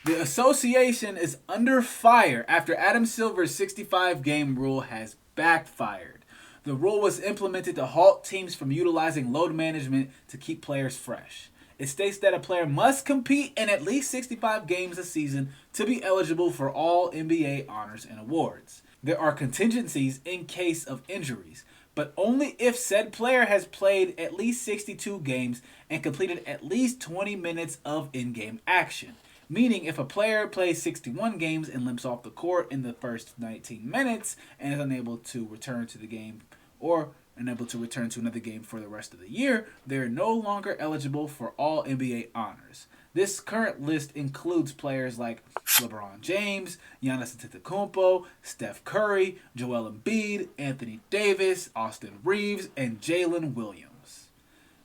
The association is under fire after Adam Silver's 65-game rule has backfired. The rule was implemented to halt teams from utilizing load management to keep players fresh. It states that a player must compete in at least 65 games a season to be eligible for all NBA honors and awards. There are contingencies in case of injuries, but only if said player has played at least 62 games and completed at least 20 minutes of in game action. Meaning, if a player plays 61 games and limps off the court in the first 19 minutes and is unable to return to the game or unable to return to another game for the rest of the year, they are no longer eligible for all NBA honors. This current list includes players like LeBron James, Giannis Antetokounmpo, Steph Curry, Joel Embiid, Anthony Davis, Austin Reeves, and Jalen Williams.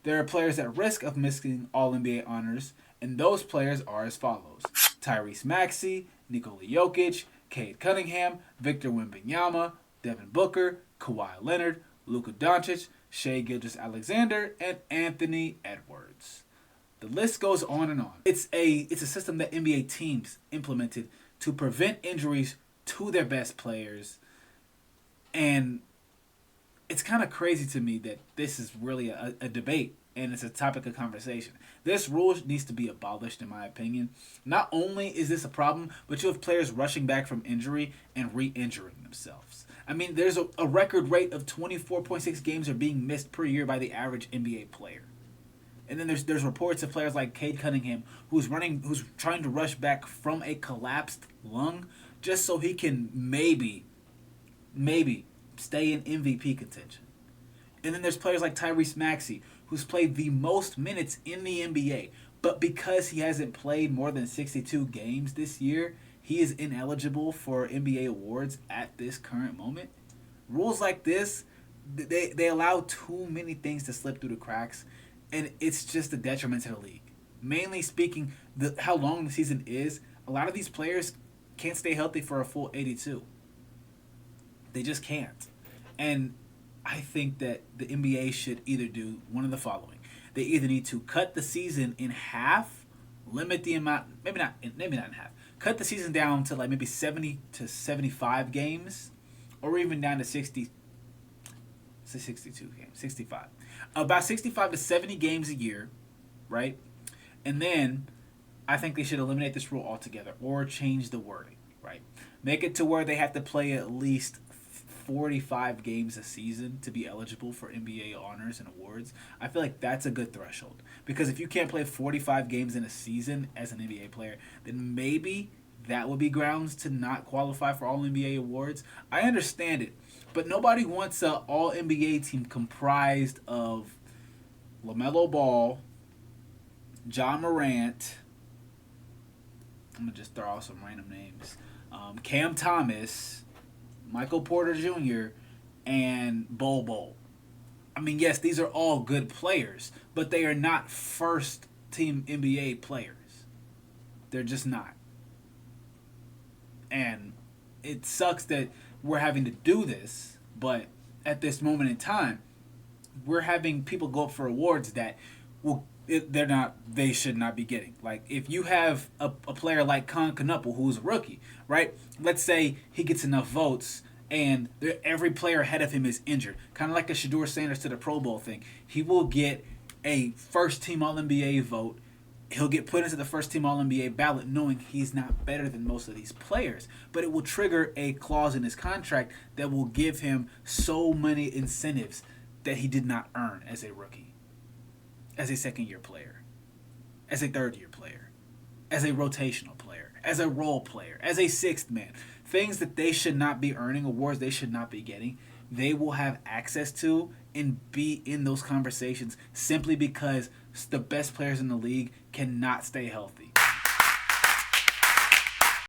There are players at risk of missing all NBA honors, and those players are as follows: Tyrese Maxey, Nikola Jokic, Cade Cunningham, Victor Wembanyama, Devin Booker, Kawhi Leonard, Luka Doncic, Shai Gilgeous-Alexander, and Anthony Edwards. The list goes on and on. It's a system that NBA teams implemented to prevent injuries to their best players, and it's kind of crazy to me that this is really a debate and it's a topic of conversation. This rule needs to be abolished, in my opinion. Not only is this a problem, but you have players rushing back from injury and re-injuring themselves. I mean, there's a record rate of 24.6 games are being missed per year by the average NBA player. And then there's reports of players like Cade Cunningham who's trying to rush back from a collapsed lung just so he can maybe stay in MVP contention. And then there's players like Tyrese Maxey, who's played the most minutes in the NBA, but because he hasn't played more than 62 games this year, he is ineligible for NBA awards at this current moment. Rules like this, they allow too many things to slip through the cracks, and it's just a detriment to the league. Mainly speaking, how long the season is, a lot of these players can't stay healthy for a full 82. They just can't. And I think that the NBA should either do one of the following. They either need to cut the season in half, limit the amount, maybe not in half, cut the season down to like maybe 70 to 75 games, or even down to 62 games, 65. About 65 to 70 games a year, right? And then I think they should eliminate this rule altogether or change the wording, right? Make it to where they have to play at least 45 games a season to be eligible for NBA honors and awards. I feel like that's a good threshold. Because if you can't play 45 games in a season as an NBA player, then maybe that would be grounds to not qualify for all NBA awards. I understand it, but nobody wants an all NBA team comprised of LaMelo Ball, John Morant. I'm going to just throw out some random names. Cam Thomas, Michael Porter Jr., and Bol Bol. I mean, yes, these are all good players, but they are not first team NBA players. They're just not. And it sucks that we're having to do this, but at this moment in time, we're having people go up for awards that they should not be getting. Like if you have a player like Con Canupo who's a rookie, right? Let's say he gets enough votes and every player ahead of him is injured, kind of like a Shedeur Sanders to the Pro Bowl thing. He will get a first team All NBA vote. He'll get put into the first team All NBA ballot knowing he's not better than most of these players. But it will trigger a clause in his contract that will give him so many incentives that he did not earn as a rookie, as a second-year player, as a third-year player, as a rotational player, as a role player, as a sixth man. Things that they should not be earning, awards they should not be getting, they will have access to and be in those conversations simply because the best players in the league cannot stay healthy.